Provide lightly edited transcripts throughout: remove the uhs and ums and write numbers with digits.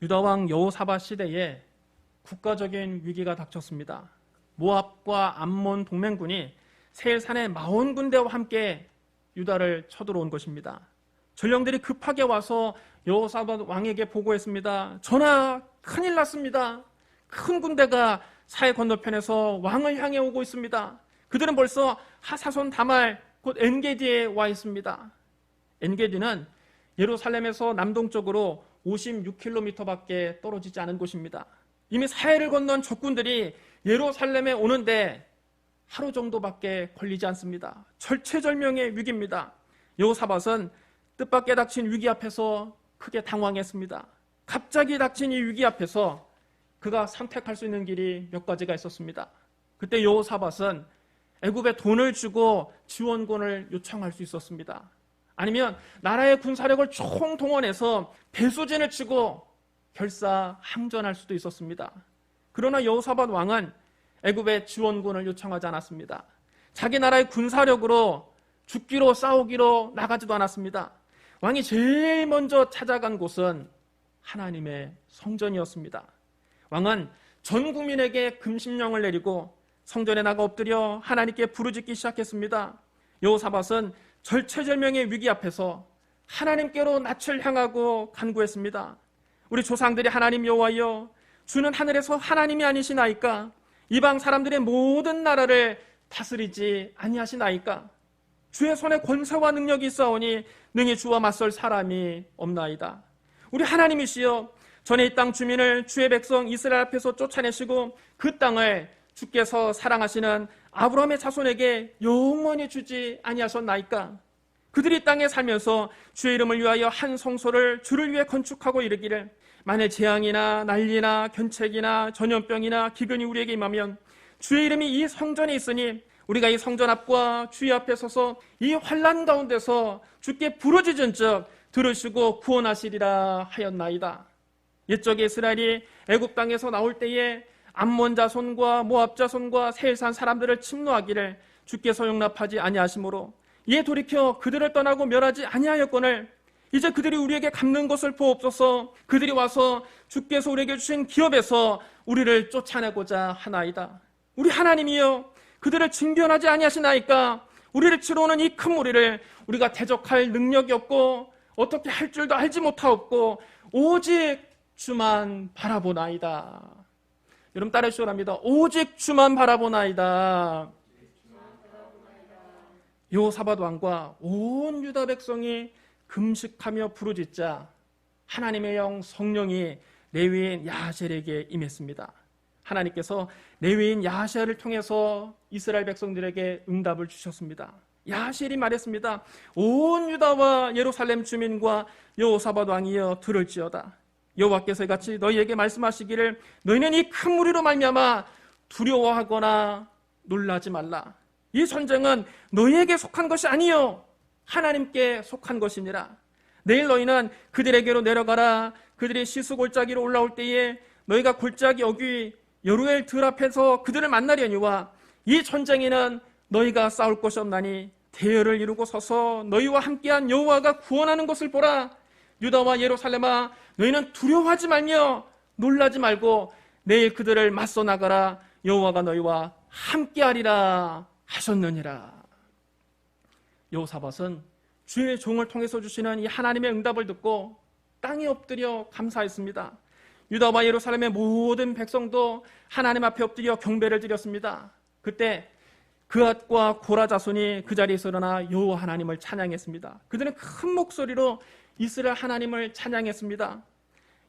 유다 왕 여호사밧 시대에 국가적인 위기가 닥쳤습니다. 모압과 암몬 동맹군이 세일산의 마온 군대와 함께 유다를 쳐들어온 것입니다. 전령들이 급하게 와서 여호사밧 왕에게 보고했습니다. 전하, 큰일 났습니다. 큰 군대가 사해 건너편에서 왕을 향해 오고 있습니다. 그들은 벌써 하사손 다말 곧 엔게디에 와 있습니다. 엔게디는 예루살렘에서 남동쪽으로 56km밖에 떨어지지 않은 곳입니다. 이미 사해를 건넌 적군들이 예루살렘에 오는데 하루 정도밖에 걸리지 않습니다. 절체절명의 위기입니다. 여호사밧은 뜻밖의 닥친 위기 앞에서 크게 당황했습니다. 갑자기 닥친 이 위기 앞에서 그가 선택할 수 있는 길이 몇 가지가 있었습니다. 그때 여호사밧은 애굽에 돈을 주고 지원군을 요청할 수 있었습니다. 아니면 나라의 군사력을 총동원해서 배수진을 치고 결사항전할 수도 있었습니다. 그러나 여호사밧 왕은 애굽에 지원군을 요청하지 않았습니다. 자기 나라의 군사력으로 죽기로 싸우기로 나가지도 않았습니다. 왕이 제일 먼저 찾아간 곳은 하나님의 성전이었습니다. 왕은 전 국민에게 금신령을 내리고 성전에 나가 엎드려 하나님께 부르짖기 시작했습니다. 여호사밧은 절체절명의 위기 앞에서 하나님께로 낯을 향하고 간구했습니다. 우리 조상들이 하나님 여호와여, 주는 하늘에서 하나님이 아니시나이까? 이방 사람들의 모든 나라를 다스리지 아니하시나이까? 주의 손에 권세와 능력이 있사오니 능히 주와 맞설 사람이 없나이다. 우리 하나님이시여, 전에 이 땅 주민을 주의 백성 이스라엘 앞에서 쫓아내시고 그 땅을 주께서 사랑하시는 아브라함의 자손에게 영원히 주지 아니하셨나이까? 그들이 땅에 살면서 주의 이름을 위하여 한 성소를 주를 위해 건축하고 이르기를, 만일 재앙이나 난리나 견책이나 전염병이나 기근이 우리에게 임하면 주의 이름이 이 성전에 있으니 우리가 이 성전 앞과 주의 앞에 서서 이 환난 가운데서 주께 부르짖은 즉 들으시고 구원하시리라 하였나이다. 옛적에 이스라엘이 애굽 땅에서 나올 때에 암몬 자손과 모압 자손과 세일산 사람들을 침노하기를 주께서 용납하지 아니하시므로 이에 돌이켜 그들을 떠나고 멸하지 아니하였거늘 이제 그들이 우리에게 갚는 것을 보옵소서. 그들이 와서 주께서 우리에게 주신 기업에서 우리를 쫓아내고자 하나이다. 우리 하나님이여, 그들을 징변하지 아니하시나이까? 우리를 치러 오는 이 큰 무리를 우리가 대적할 능력이 없고 어떻게 할 줄도 알지 못하옵고 오직 주만 바라보나이다. 여러분 따라해 주시기 바랍니다. 오직 주만 바라보나이다. 여호사밧 왕과 온 유다 백성이 금식하며 부르짖자 하나님의 영 성령이 레위인 야하셀에게 임했습니다. 하나님께서 레위인 야하셀을 통해서 이스라엘 백성들에게 응답을 주셨습니다. 야하셀이 말했습니다. 온 유다와 예루살렘 주민과 여호사밧 왕이여 들을지어다. 여호와께서 같이 너희에게 말씀하시기를 너희는 이 큰 무리로 말미암아 두려워하거나 놀라지 말라. 이 전쟁은 너희에게 속한 것이 아니요 하나님께 속한 것이니라. 내일 너희는 그들에게로 내려가라. 그들이 시수골짜기로 올라올 때에 너희가 골짜기 어귀 여루엘 들 앞에서 그들을 만나려니와 이 전쟁에는 너희가 싸울 것이 없나니 대열을 이루고 서서 너희와 함께한 여호와가 구원하는 것을 보라. 유다와 예루살렘아, 너희는 두려워하지 말며 놀라지 말고 내일 그들을 맞서 나가라. 여호와가 너희와 함께하리라 하셨느니라. 여호사밧은 주의 종을 통해서 주시는 이 하나님의 응답을 듣고 땅에 엎드려 감사했습니다. 유다와 예루살렘의 모든 백성도 하나님 앞에 엎드려 경배를 드렸습니다. 그때 그앗과 고라 자손이 그 자리에서 일어나 여호와 하나님을 찬양했습니다. 그들은 큰 목소리로 이스라엘 하나님을 찬양했습니다.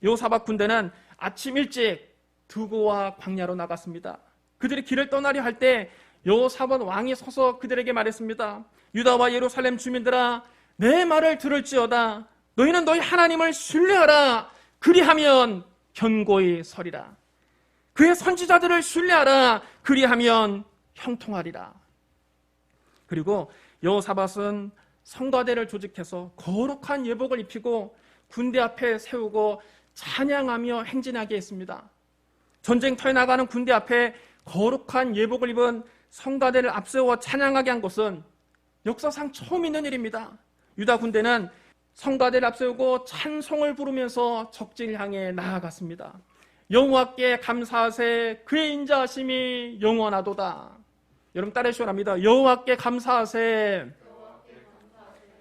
여호사밧 군대는 아침 일찍 두고와 광야로 나갔습니다. 그들이 길을 떠나려 할 때 여호사밧 왕이 서서 그들에게 말했습니다. 유다와 예루살렘 주민들아, 내 말을 들을지어다. 너희는 너희 하나님을 신뢰하라. 그리하면 견고히 서리라. 그의 선지자들을 신뢰하라. 그리하면 형통하리라. 그리고 여호사밧은 성가대를 조직해서 거룩한 예복을 입히고 군대 앞에 세우고 찬양하며 행진하게 했습니다. 전쟁터에 나가는 군대 앞에 거룩한 예복을 입은 성가대를 앞세워 찬양하게 한 것은 역사상 처음 있는 일입니다. 유다 군대는 성가대를 앞세우고 찬송을 부르면서 적진을 향해 나아갔습니다. 여호와께 감사하세 그의 인자하심이 영원하도다. 여러분 따라해 주시랍니다. 여호와께 감사하세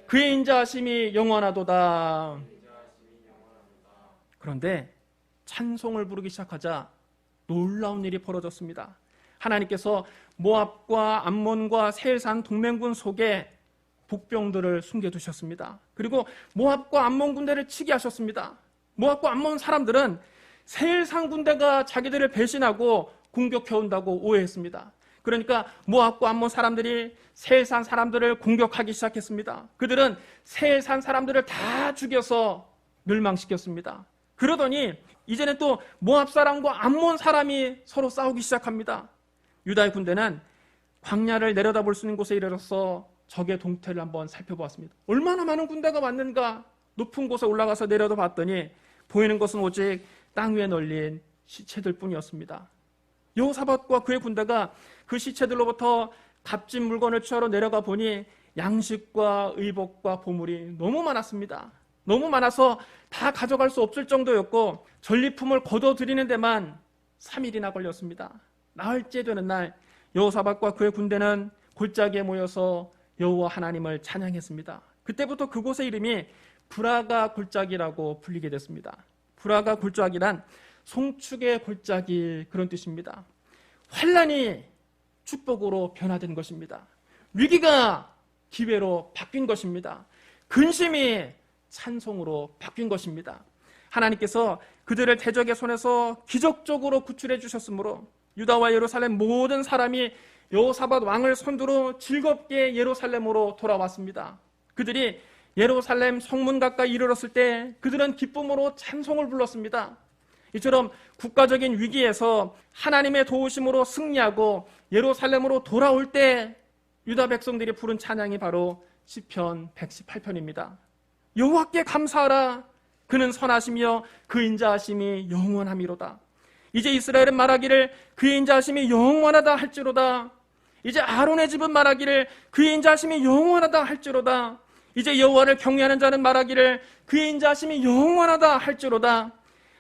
그의 인자하심이 영원하도다. 그런데 찬송을 부르기 시작하자 놀라운 일이 벌어졌습니다. 하나님께서 모압과 암몬과 세일산 동맹군 속에 복병들을 숨겨두셨습니다. 그리고 모압과 암몬 군대를 치게 하셨습니다. 모압과 암몬 사람들은 세일산 군대가 자기들을 배신하고 공격해온다고 오해했습니다. 그러니까 모압과 암몬 사람들이 세일산 사람들을 공격하기 시작했습니다. 그들은 세일산 사람들을 다 죽여서 멸망시켰습니다. 그러더니 이제는 또 모압 사람과 암몬 사람이 서로 싸우기 시작합니다. 유다의 군대는 광야를 내려다볼 수 있는 곳에 이르러서 적의 동태를 한번 살펴보았습니다. 얼마나 많은 군대가 왔는가. 높은 곳에 올라가서 내려다봤더니 보이는 것은 오직 땅 위에 널린 시체들 뿐이었습니다. 여호사밧과 그의 군대가 그 시체들로부터 값진 물건을 취하러 내려가 보니 양식과 의복과 보물이 너무 많았습니다. 너무 많아서 다 가져갈 수 없을 정도였고 전리품을 거둬들이는 데만 3일이나 걸렸습니다. 나흘째 되는 날 여호사밧과 그의 군대는 골짜기에 모여서 여호와 하나님을 찬양했습니다. 그때부터 그곳의 이름이 브라가 골짜기라고 불리게 됐습니다. 브라가 골짜기란 송축의 골짜기 그런 뜻입니다. 환난이 축복으로 변화된 것입니다. 위기가 기회로 바뀐 것입니다. 근심이 찬송으로 바뀐 것입니다. 하나님께서 그들을 대적의 손에서 기적적으로 구출해 주셨으므로 유다와 예루살렘 모든 사람이 여호사밧 왕을 선두로 즐겁게 예루살렘으로 돌아왔습니다. 그들이 예루살렘 성문 가까이 이르렀을 때 그들은 기쁨으로 찬송을 불렀습니다. 이처럼 국가적인 위기에서 하나님의 도우심으로 승리하고 예루살렘으로 돌아올 때 유다 백성들이 부른 찬양이 바로 시편 118편입니다. 여호와께 감사하라 그는 선하시며 그 인자하심이 영원함이로다. 이제 이스라엘은 말하기를 그의 인자하심이 영원하다 할지로다. 이제 아론의 집은 말하기를 그의 인자하심이 영원하다 할지로다. 이제 여호와를 경외하는 자는 말하기를 그의 인자하심이 영원하다 할지로다.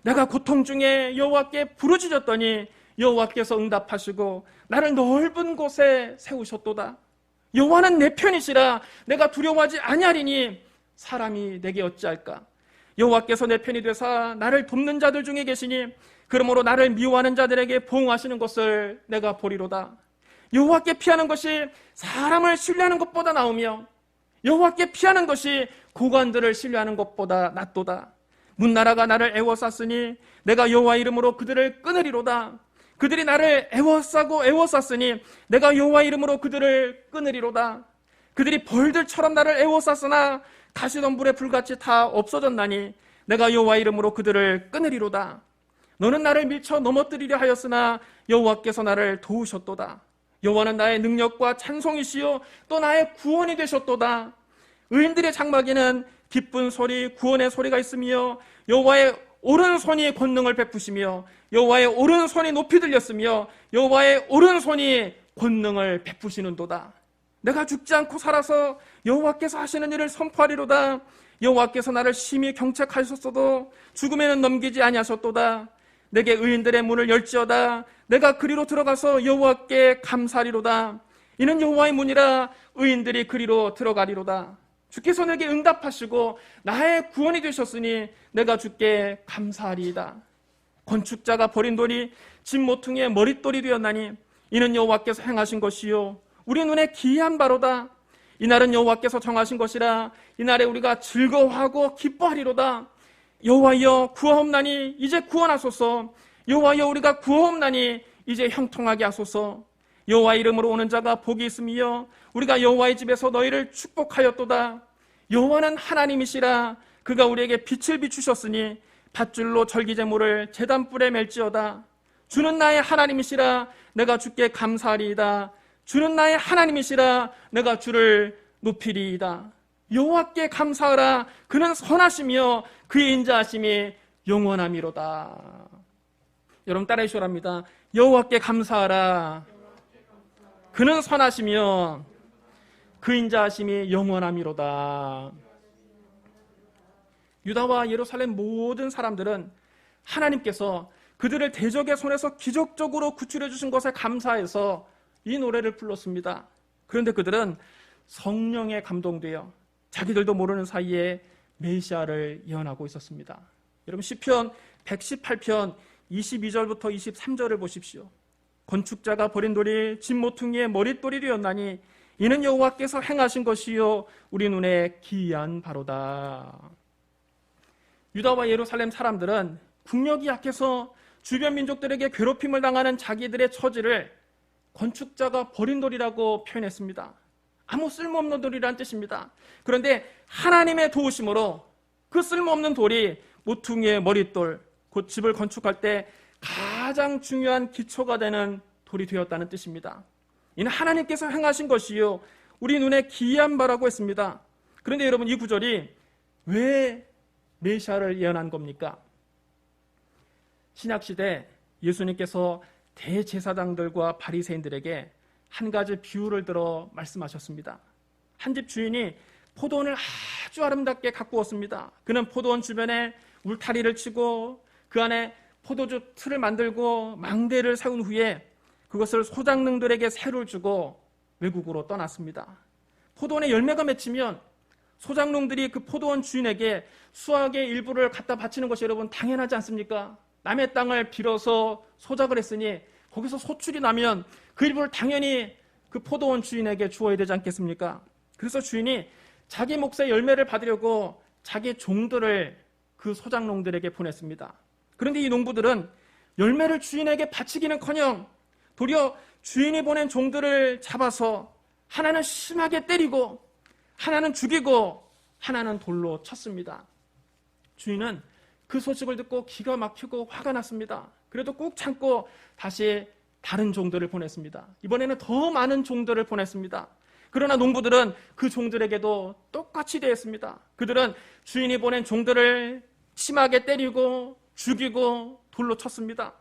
내가 고통 중에 여호와께 부르짖었더니 여호와께서 응답하시고 나를 넓은 곳에 세우셨도다. 여호와는 내 편이시라 내가 두려워하지 아니하리니 사람이 내게 어찌할까. 여호와께서 내 편이 되사 나를 돕는 자들 중에 계시니 그러므로 나를 미워하는 자들에게 보응하시는 것을 내가 보리로다. 여호와께 피하는 것이 사람을 신뢰하는 것보다 나으며 여호와께 피하는 것이 고관들을 신뢰하는 것보다 낫도다. 문나라가 나를 애워쌌으니 내가 여호와 이름으로 그들을 끊으리로다. 그들이 나를 애워싸고 애워쌌으니 내가 여호와 이름으로 그들을 끊으리로다. 그들이 벌들처럼 나를 애워쌌으나 가시덤불에 불같이 다 없어졌나니 내가 여호와 이름으로 그들을 끊으리로다. 너는 나를 밀쳐 넘어뜨리려 하였으나 여호와께서 나를 도우셨도다. 여호와는 나의 능력과 찬송이시요 또 나의 구원이 되셨도다. 의인들의 장막에는 기쁜 소리 구원의 소리가 있으며 여호와의 오른손이 권능을 베푸시며 여호와의 오른손이 높이 들렸으며 여호와의 오른손이 권능을 베푸시는도다. 내가 죽지 않고 살아서 여호와께서 하시는 일을 선포하리로다. 여호와께서 나를 심히 경책하셨어도 죽음에는 넘기지 아니하셨도다. 내게 의인들의 문을 열지어다. 내가 그리로 들어가서 여호와께 감사하리로다. 이는 여호와의 문이라 의인들이 그리로 들어가리로다. 주께서 내게 응답하시고 나의 구원이 되셨으니 내가 주께 감사하리이다. 건축자가 버린 돌이 집 모퉁이의 머릿돌이 되었나니 이는 여호와께서 행하신 것이요 우리 눈에 기이한 바로다. 이날은 여호와께서 정하신 것이라 이날에 우리가 즐거워하고 기뻐하리로다. 여호와여 구하옵나니 이제 구원하소서. 여호와여 우리가 구하옵나니 이제 형통하게 하소서. 여호와 이름으로 오는 자가 복이 있으며 우리가 여호와의 집에서 너희를 축복하였도다. 여호와는 하나님이시라. 그가 우리에게 빛을 비추셨으니 밧줄로 절기제물을 제단불에 맬지어다. 주는 나의 하나님이시라. 내가 주께 감사하리이다. 주는 나의 하나님이시라. 내가 주를 높이리이다. 여호와께 감사하라. 그는 선하시며 그의 인자하심이 영원함이로다. 여러분 따라해 주시랍니다. 여호와께 감사하라. 그는 선하시며 그 인자하심이 영원함이로다. 유다와 예루살렘 모든 사람들은 하나님께서 그들을 대적의 손에서 기적적으로 구출해 주신 것에 감사해서 이 노래를 불렀습니다. 그런데 그들은 성령에 감동되어 자기들도 모르는 사이에 메시아를 예언하고 있었습니다. 여러분, 시편 118편 22절부터 23절을 보십시오. 건축자가 버린 돌이 진모퉁이의 머릿돌이 되었나니 이는 여호와께서 행하신 것이요 우리 눈에 기이한 바로다. 유다와 예루살렘 사람들은 국력이 약해서 주변 민족들에게 괴롭힘을 당하는 자기들의 처지를 건축자가 버린 돌이라고 표현했습니다. 아무 쓸모없는 돌이라는 뜻입니다. 그런데 하나님의 도우심으로 그 쓸모없는 돌이 모퉁이의 머릿돌, 곧 집을 건축할 때 가장 중요한 기초가 되는 돌이 되었다는 뜻입니다. 이는 하나님께서 행하신 것이요 우리 눈에 기이한 바라고 했습니다. 그런데 여러분, 이 구절이 왜 메시아를 예언한 겁니까? 신약시대 예수님께서 대제사장들과 바리새인들에게 한 가지 비유를 들어 말씀하셨습니다. 한 집 주인이 포도원을 아주 아름답게 가꾸었습니다. 그는 포도원 주변에 울타리를 치고 그 안에 포도주 틀을 만들고 망대를 세운 후에 그것을 소장농들에게 세를 주고 외국으로 떠났습니다. 포도원에 열매가 맺히면 소장농들이 그 포도원 주인에게 수확의 일부를 갖다 바치는 것이 여러분 당연하지 않습니까? 남의 땅을 빌어서 소작을 했으니 거기서 소출이 나면 그 일부를 당연히 그 포도원 주인에게 주어야 되지 않겠습니까? 그래서 주인이 자기 몫의 열매를 받으려고 자기 종들을 그 소작농들에게 보냈습니다. 그런데 이 농부들은 열매를 주인에게 바치기는커녕 도리어 주인이 보낸 종들을 잡아서 하나는 심하게 때리고 하나는 죽이고 하나는 돌로 쳤습니다. 주인은 그 소식을 듣고 기가 막히고 화가 났습니다. 그래도 꾹 참고 다시 다른 종들을 보냈습니다. 이번에는 더 많은 종들을 보냈습니다. 그러나 농부들은 그 종들에게도 똑같이 대했습니다. 그들은 주인이 보낸 종들을 심하게 때리고 죽이고 돌로 쳤습니다.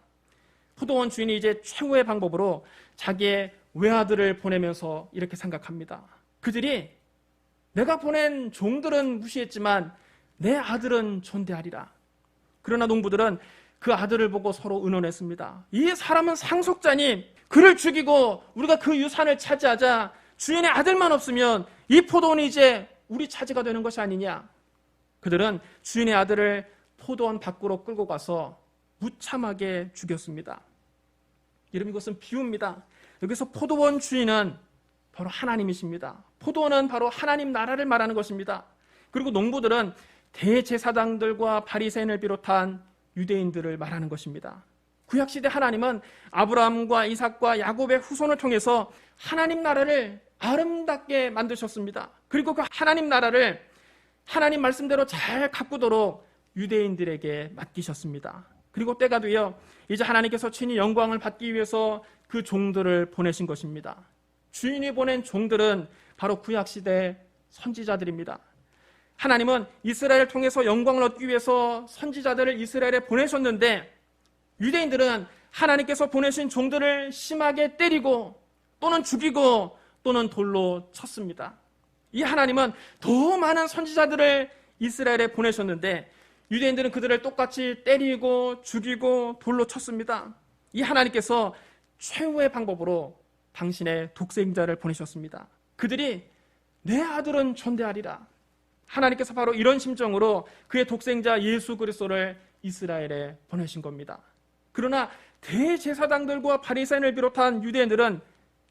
포도원 주인이 이제 최후의 방법으로 자기의 외아들을 보내면서 이렇게 생각합니다. 그들이 내가 보낸 종들은 무시했지만 내 아들은 존대하리라. 그러나 농부들은 그 아들을 보고 서로 의논했습니다. 이 사람은 상속자니 그를 죽이고 우리가 그 유산을 차지하자. 주인의 아들만 없으면 이 포도원이 이제 우리 차지가 되는 것이 아니냐. 그들은 주인의 아들을 포도원 밖으로 끌고 가서 무참하게 죽였습니다. 여러분, 이것은 비유입니다. 여기서 포도원 주인은 바로 하나님이십니다. 포도원은 바로 하나님 나라를 말하는 것입니다. 그리고 농부들은 대제사장들과 바리새인을 비롯한 유대인들을 말하는 것입니다. 구약시대 하나님은 아브라함과 이삭과 야곱의 후손을 통해서 하나님 나라를 아름답게 만드셨습니다. 그리고 그 하나님 나라를 하나님 말씀대로 잘 가꾸도록 유대인들에게 맡기셨습니다. 그리고 때가 되어 이제 하나님께서 친히 영광을 받기 위해서 그 종들을 보내신 것입니다. 주인이 보낸 종들은 바로 구약시대 선지자들입니다. 하나님은 이스라엘을 통해서 영광을 얻기 위해서 선지자들을 이스라엘에 보내셨는데 유대인들은 하나님께서 보내신 종들을 심하게 때리고 또는 죽이고 또는 돌로 쳤습니다. 이 하나님은 더 많은 선지자들을 이스라엘에 보내셨는데 유대인들은 그들을 똑같이 때리고 죽이고 돌로 쳤습니다. 이 하나님께서 최후의 방법으로 당신의 독생자를 보내셨습니다. 그들이 내 아들은 존대하리라. 하나님께서 바로 이런 심정으로 그의 독생자 예수 그리스도를 이스라엘에 보내신 겁니다. 그러나 대제사장들과 바리새인을 비롯한 유대인들은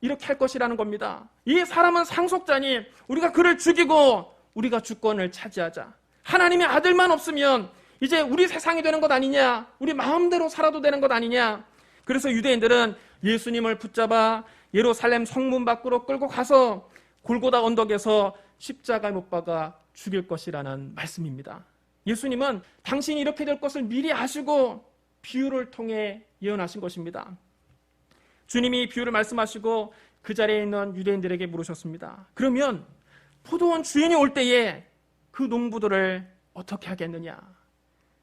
이렇게 할 것이라는 겁니다. 이 사람은 상속자니 우리가 그를 죽이고 우리가 주권을 차지하자. 하나님의 아들만 없으면 이제 우리 세상이 되는 것 아니냐, 우리 마음대로 살아도 되는 것 아니냐. 그래서 유대인들은 예수님을 붙잡아 예루살렘 성문 밖으로 끌고 가서 골고다 언덕에서 십자가에 못 박아 죽일 것이라는 말씀입니다. 예수님은 당신이 이렇게 될 것을 미리 아시고 비유를 통해 예언하신 것입니다. 주님이 비유를 말씀하시고 그 자리에 있는 유대인들에게 물으셨습니다. 그러면 포도원 주인이 올 때에 그 농부들을 어떻게 하겠느냐?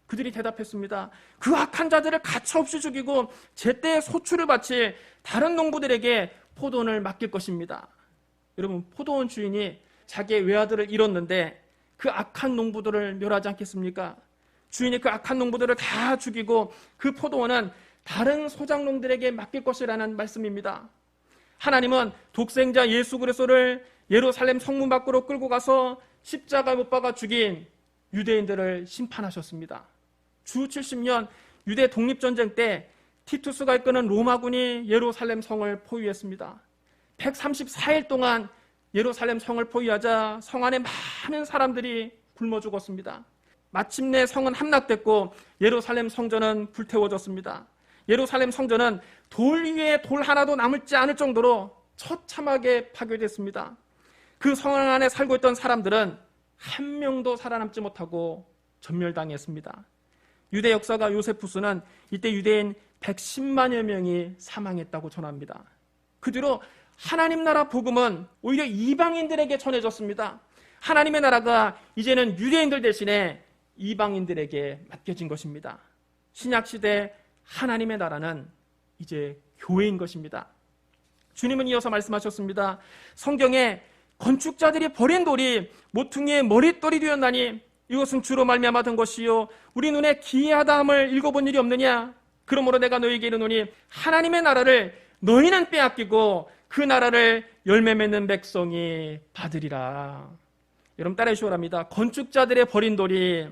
그들이 대답했습니다. 그 악한 자들을 가차없이 죽이고 제때에 소출을 바칠 다른 농부들에게 포도원을 맡길 것입니다. 여러분, 포도원 주인이 자기의 외아들을 잃었는데 그 악한 농부들을 멸하지 않겠습니까? 주인이 그 악한 농부들을 다 죽이고 그 포도원은 다른 소작농들에게 맡길 것이라는 말씀입니다. 하나님은 독생자 예수 그리스도를 예루살렘 성문 밖으로 끌고 가서 십자가에 못 박아 죽인 유대인들을 심판하셨습니다. 주 70년 유대 독립전쟁 때 티투스가 이끄는 로마군이 예루살렘 성을 포위했습니다. 134일 동안 예루살렘 성을 포위하자 성 안에 많은 사람들이 굶어 죽었습니다. 마침내 성은 함락됐고 예루살렘 성전은 불태워졌습니다. 예루살렘 성전은 돌 위에 돌 하나도 남지 않을 정도로 처참하게 파괴됐습니다. 그 성 안에 살고 있던 사람들은 한 명도 살아남지 못하고 전멸당했습니다. 유대 역사가 요세푸스는 이때 유대인 110만여 명이 사망했다고 전합니다. 그 뒤로 하나님 나라 복음은 오히려 이방인들에게 전해졌습니다. 하나님의 나라가 이제는 유대인들 대신에 이방인들에게 맡겨진 것입니다. 신약시대 하나님의 나라는 이제 교회인 것입니다. 주님은 이어서 말씀하셨습니다. 성경에 건축자들이 버린 돌이 모퉁이의 머릿돌이 되었나니 이것은 주로 말미암아 된 것이요 우리 눈에 기이하다함을 읽어본 일이 없느냐. 그러므로 내가 너희에게 이르노니 하나님의 나라를 너희는 빼앗기고 그 나라를 열매 맺는 백성이 받으리라. 여러분 따라해 주시랍니다. 건축자들의 버린 돌이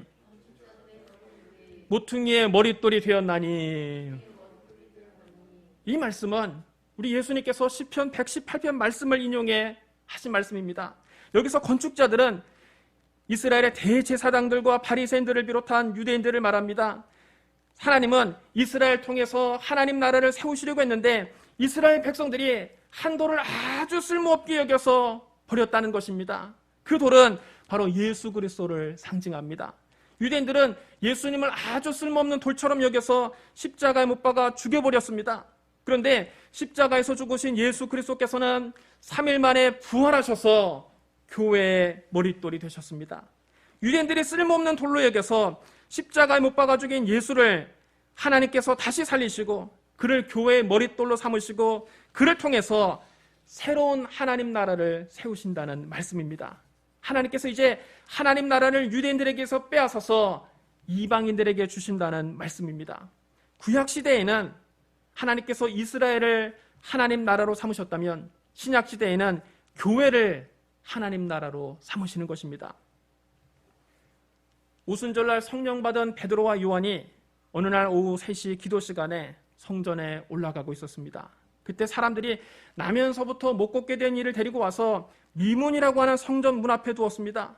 모퉁이의 머릿돌이 되었나니. 이 말씀은 우리 예수님께서 시편 118편 말씀을 인용해 하신 말씀입니다. 여기서 건축자들은 이스라엘의 대제사장들과 바리새인들을 비롯한 유대인들을 말합니다. 하나님은 이스라엘 통해서 하나님 나라를 세우시려고 했는데 이스라엘 백성들이 한 돌을 아주 쓸모없게 여겨서 버렸다는 것입니다. 그 돌은 바로 예수 그리스도를 상징합니다. 유대인들은 예수님을 아주 쓸모없는 돌처럼 여겨서 십자가에 못 박아 죽여버렸습니다. 그런데 십자가에서 죽으신 예수 그리스도께서는 3일 만에 부활하셔서 교회의 머릿돌이 되셨습니다. 유대인들이 쓸모없는 돌로 여겨서 십자가에 못 박아 죽인 예수를 하나님께서 다시 살리시고 그를 교회의 머릿돌로 삼으시고 그를 통해서 새로운 하나님 나라를 세우신다는 말씀입니다. 하나님께서 이제 하나님 나라를 유대인들에게서 빼앗아서 이방인들에게 주신다는 말씀입니다. 구약시대에는 하나님께서 이스라엘을 하나님 나라로 삼으셨다면 신약시대에는 교회를 하나님 나라로 삼으시는 것입니다. 오순절날 성령 받은 베드로와 요한이 어느 날 오후 3시 기도 시간에 성전에 올라가고 있었습니다. 그때 사람들이 나면서부터 못 걷게 된 이를 데리고 와서 미문이라고 하는 성전 문 앞에 두었습니다.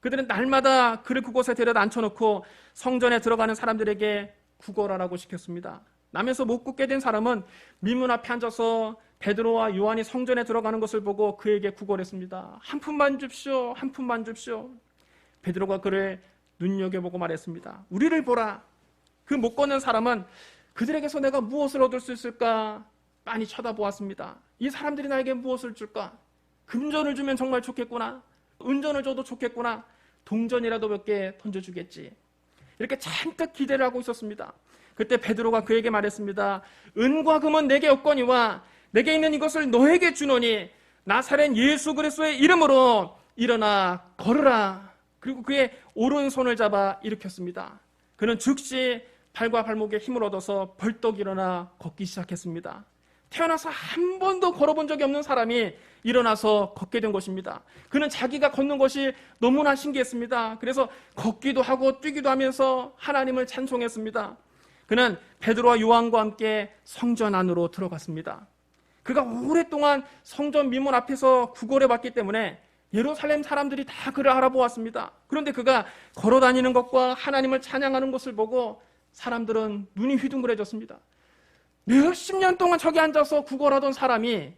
그들은 날마다 그를 그곳에 데려다 앉혀놓고 성전에 들어가는 사람들에게 구걸하라고 시켰습니다. 나면서 못 걷게 된 사람은 미문 앞에 앉아서 베드로와 요한이 성전에 들어가는 것을 보고 그에게 구걸했습니다. 한 푼만 줍시오, 한 푼만 줍시오. 베드로가 그를 눈여겨보고 말했습니다. 우리를 보라. 그 못 걷는 사람은 그들에게서 내가 무엇을 얻을 수 있을까 많이 쳐다보았습니다. 이 사람들이 나에게 무엇을 줄까? 금전을 주면 정말 좋겠구나. 은전을 줘도 좋겠구나. 동전이라도 몇 개 던져주겠지. 이렇게 잔뜩 기대를 하고 있었습니다. 그때 베드로가 그에게 말했습니다. 은과 금은 내게 없거니와 내게 있는 이것을 너에게 주노니 나사렛 예수 그리스도의 이름으로 일어나 걸으라. 그리고 그의 오른손을 잡아 일으켰습니다. 그는 즉시 발과 발목에 힘을 얻어서 벌떡 일어나 걷기 시작했습니다. 태어나서 한 번도 걸어본 적이 없는 사람이 일어나서 걷게 된 것입니다. 그는 자기가 걷는 것이 너무나 신기했습니다. 그래서 걷기도 하고 뛰기도 하면서 하나님을 찬송했습니다. 그는 베드로와 요한과 함께 성전 안으로 들어갔습니다. 그가 오랫동안 성전 미문 앞에서 구걸해 봤기 때문에 예루살렘 사람들이 다 그를 알아보았습니다. 그런데 그가 걸어다니는 것과 하나님을 찬양하는 것을 보고 사람들은 눈이 휘둥그레졌습니다. 몇십 년 동안 저기 앉아서 구걸하던 사람이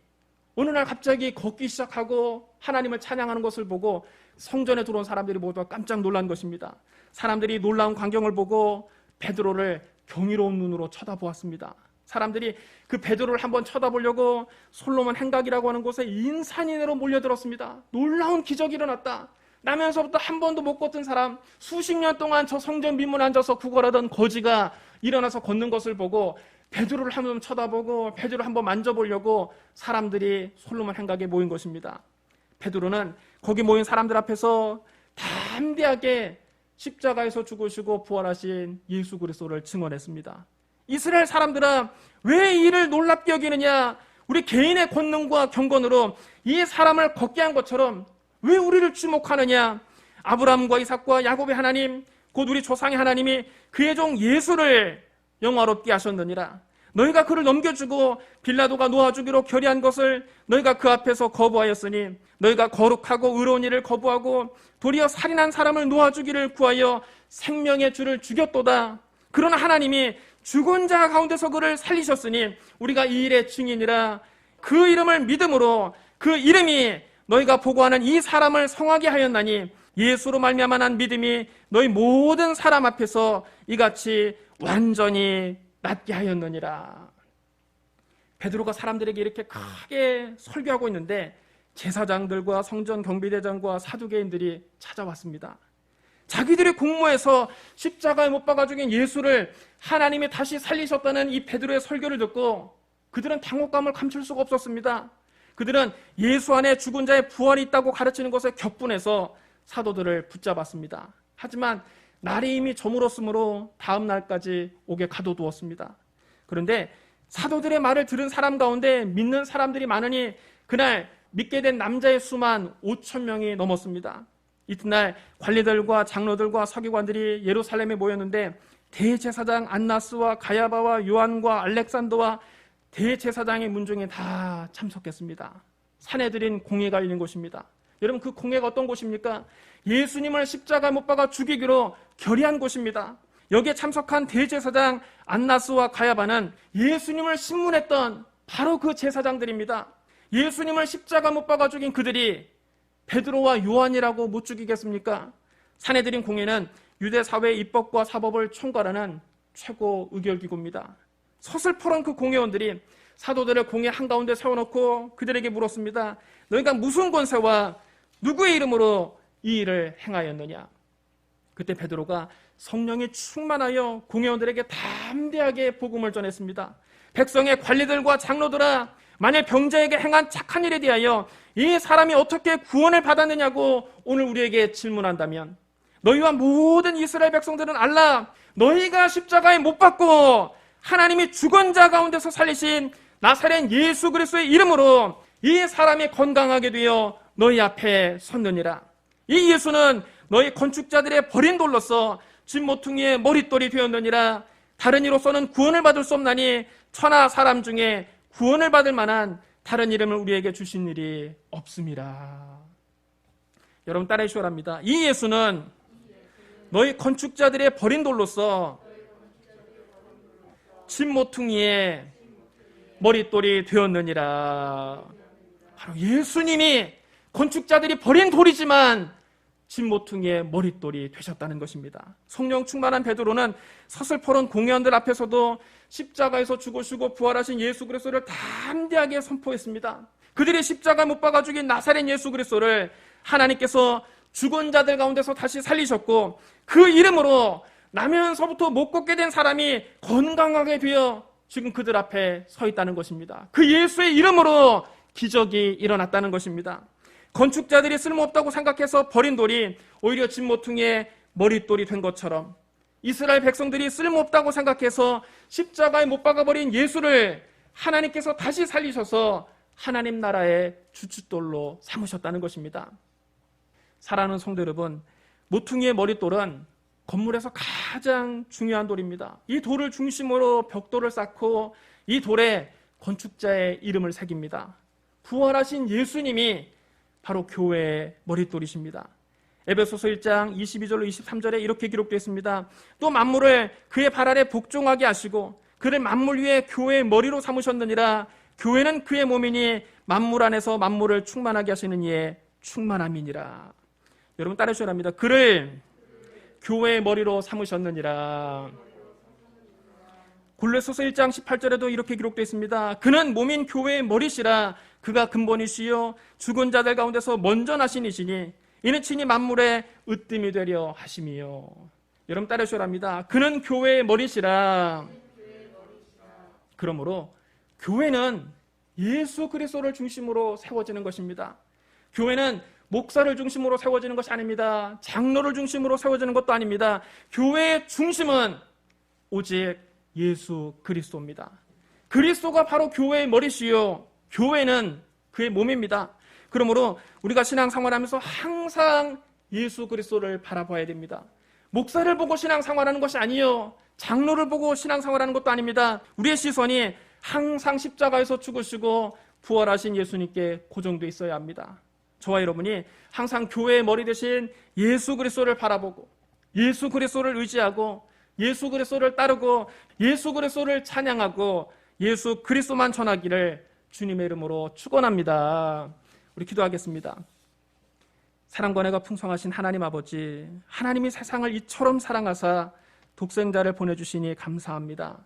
어느 날 갑자기 걷기 시작하고 하나님을 찬양하는 것을 보고 성전에 들어온 사람들이 모두 깜짝 놀란 것입니다. 사람들이 놀라운 광경을 보고 베드로를 경이로운 눈으로 쳐다보았습니다. 사람들이 그 베드로를 한번 쳐다보려고 솔로몬 행각이라고 하는 곳에 인산인해로 몰려들었습니다. 놀라운 기적이 일어났다. 나면서부터 한 번도 못 걷던 사람, 수십 년 동안 저 성전 민문에 앉아서 구걸하던 거지가 일어나서 걷는 것을 보고 베드로를 한번 쳐다보고 베드로를 한번 만져보려고 사람들이 솔로몬 행각에 모인 것입니다. 베드로는 거기 모인 사람들 앞에서 다 담대하게 십자가에서 죽으시고 부활하신 예수 그리스도를 증언했습니다. 이스라엘 사람들아, 왜 이를 놀랍게 여기느냐? 우리 개인의 권능과 경건으로 이 사람을 걷게 한 것처럼 왜 우리를 주목하느냐? 아브라함과 이삭과 야곱의 하나님, 곧 우리 조상의 하나님이 그의 종 예수를 영화롭게 하셨느니라. 너희가 그를 넘겨주고 빌라도가 놓아주기로 결의한 것을 너희가 그 앞에서 거부하였으니 너희가 거룩하고 의로운 일을 거부하고 도리어 살인한 사람을 놓아주기를 구하여 생명의 주를 죽였도다. 그러나 하나님이 죽은 자 가운데서 그를 살리셨으니 우리가 이 일의 증인이라. 그 이름을 믿음으로 그 이름이 너희가 보고하는 이 사람을 성하게 하였나니 예수로 말미암아 난 믿음이 너희 모든 사람 앞에서 이같이 완전히 낫게 하였느니라. 베드로가 사람들에게 이렇게 크게 설교하고 있는데 제사장들과 성전 경비대장과 사두개인들이 찾아왔습니다. 자기들의 공모에서 십자가에 못 박아 죽인 예수를 하나님이 다시 살리셨다는 이 베드로의 설교를 듣고 그들은 당혹감을 감출 수가 없었습니다. 그들은 예수 안에 죽은 자의 부활이 있다고 가르치는 것에 격분해서 사도들을 붙잡았습니다. 하지만 날이 이미 저물었으므로 다음 날까지 옥에 가둬두었습니다. 그런데 사도들의 말을 들은 사람 가운데 믿는 사람들이 많으니 그날 믿게 된 남자의 수만 5,000명이 넘었습니다. 이튿날 관리들과 장로들과 서기관들이 예루살렘에 모였는데 대제사장 안나스와 가야바와 요한과 알렉산더와 대제사장의 문중에 다 참석했습니다. 사내들인 공회가 열린 곳입니다. 여러분, 그 공회가 어떤 곳입니까? 예수님을 십자가에 못 박아 죽이기로 결의한 곳입니다. 여기에 참석한 대제사장 안나스와 가야바는 예수님을 신문했던 바로 그 제사장들입니다. 예수님을 십자가 못 박아 죽인 그들이 베드로와 요한이라고 못 죽이겠습니까? 사내들인 공회는 유대 사회의 입법과 사법을 총괄하는 최고 의결기구입니다. 서슬퍼런 그 공회원들이 사도들을 공회 한가운데 세워놓고 그들에게 물었습니다. 너희가 무슨 권세와 누구의 이름으로 이 일을 행하였느냐? 그때 베드로가 성령이 충만하여 공회원들에게 담대하게 복음을 전했습니다. 백성의 관리들과 장로들아, 만일 병자에게 행한 착한 일에 대하여 이 사람이 어떻게 구원을 받았느냐고 오늘 우리에게 질문한다면 너희와 모든 이스라엘 백성들은 알라. 너희가 십자가에 못 박고 하나님이 죽은 자 가운데서 살리신 나사렛 예수 그리스도의 이름으로 이 사람이 건강하게 되어 너희 앞에 섰느니라. 이 예수는 너희 건축자들의 버린 돌로서 집 모퉁이의 머릿돌이 되었느니라. 다른 이로서는 구원을 받을 수 없나니 천하 사람 중에 구원을 받을 만한 다른 이름을 우리에게 주신 일이 없음이라. 여러분 따라해 주시기 바랍니다. 이 예수는 너희 건축자들의 버린 돌로서 집 모퉁이의 머릿돌이 되었느니라. 바로 예수님이 건축자들이 버린 돌이지만 집 모퉁이의 머릿돌이 되셨다는 것입니다. 성령 충만한 베드로는 서슬퍼런 공회원들 앞에서도 십자가에서 죽으시고 부활하신 예수 그리스도를 담대하게 선포했습니다. 그들이 십자가 못 박아 죽인 나사렛 예수 그리스도를 하나님께서 죽은 자들 가운데서 다시 살리셨고 그 이름으로 나면서부터 못 걷게 된 사람이 건강하게 되어 지금 그들 앞에 서 있다는 것입니다. 그 예수의 이름으로 기적이 일어났다는 것입니다. 건축자들이 쓸모없다고 생각해서 버린 돌이 오히려 집 모퉁이의 머릿돌이 된 것처럼 이스라엘 백성들이 쓸모없다고 생각해서 십자가에 못 박아버린 예수를 하나님께서 다시 살리셔서 하나님 나라의 주춧돌로 삼으셨다는 것입니다. 사랑하는 성도 여러분, 모퉁이의 머릿돌은 건물에서 가장 중요한 돌입니다. 이 돌을 중심으로 벽돌을 쌓고 이 돌에 건축자의 이름을 새깁니다. 부활하신 예수님이 바로 교회의 머릿돌이십니다. 에베소서 1장 22절로 23절에 이렇게 기록되어 있습니다. 또 만물을 그의 발 아래 복종하게 하시고 그를 만물 위에 교회의 머리로 삼으셨느니라. 교회는 그의 몸이니 만물 안에서 만물을 충만하게 하시는 이의 충만함이니라. 여러분 따라 주셔야 합니다. 그를 교회의 머리로 삼으셨느니라. 골로새서 1장 18절에도 이렇게 기록되어 있습니다. 그는 몸인 교회의 머리시라. 그가 근본이시요 죽은 자들 가운데서 먼저 나신 이시니 이는 친히 만물의 으뜸이 되려 하심이요. 여러분 따라 주셔야 합니다. 그는 교회의 머리시라. 그러므로 교회는 예수 그리스도를 중심으로 세워지는 것입니다. 교회는 목사를 중심으로 세워지는 것이 아닙니다. 장로를 중심으로 세워지는 것도 아닙니다. 교회의 중심은 오직 예수 그리스도입니다. 그리스도가 바로 교회의 머리시요 교회는 그의 몸입니다. 그러므로 우리가 신앙생활하면서 항상 예수 그리스도를 바라봐야 됩니다. 목사를 보고 신앙생활하는 것이 아니요, 장로를 보고 신앙생활하는 것도 아닙니다. 우리의 시선이 항상 십자가에서 죽으시고 부활하신 예수님께 고정되어 있어야 합니다. 저와 여러분이 항상 교회의 머리 대신 예수 그리스도를 바라보고 예수 그리스도를 의지하고 예수 그리스도를 따르고 예수 그리스도를 찬양하고 예수 그리스도만 전하기를 주님의 이름으로 축원합니다. 우리 기도하겠습니다. 사랑과 은혜가 풍성하신 하나님 아버지, 하나님이 세상을 이처럼 사랑하사 독생자를 보내주시니 감사합니다.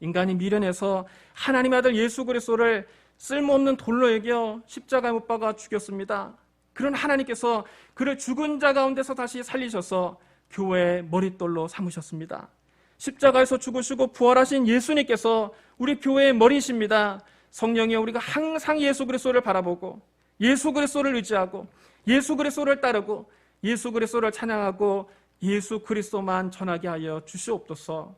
인간이 미련해서 하나님의 아들 예수 그리스도를 쓸모없는 돌로 여겨 십자가에 못 박아 죽였습니다. 그런 하나님께서 그를 죽은 자 가운데서 다시 살리셔서 교회의 머릿돌로 삼으셨습니다. 십자가에서 죽으시고 부활하신 예수님께서 우리 교회의 머리이십니다. 성령이여, 우리가 항상 예수 그리스도를 바라보고 예수 그리스도를 의지하고 예수 그리스도를 따르고 예수 그리스도를 찬양하고 예수 그리스도만 전하게 하여 주시옵소서.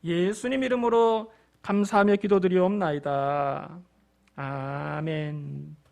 예수님 이름으로 감사하며 기도드리옵나이다. 아멘.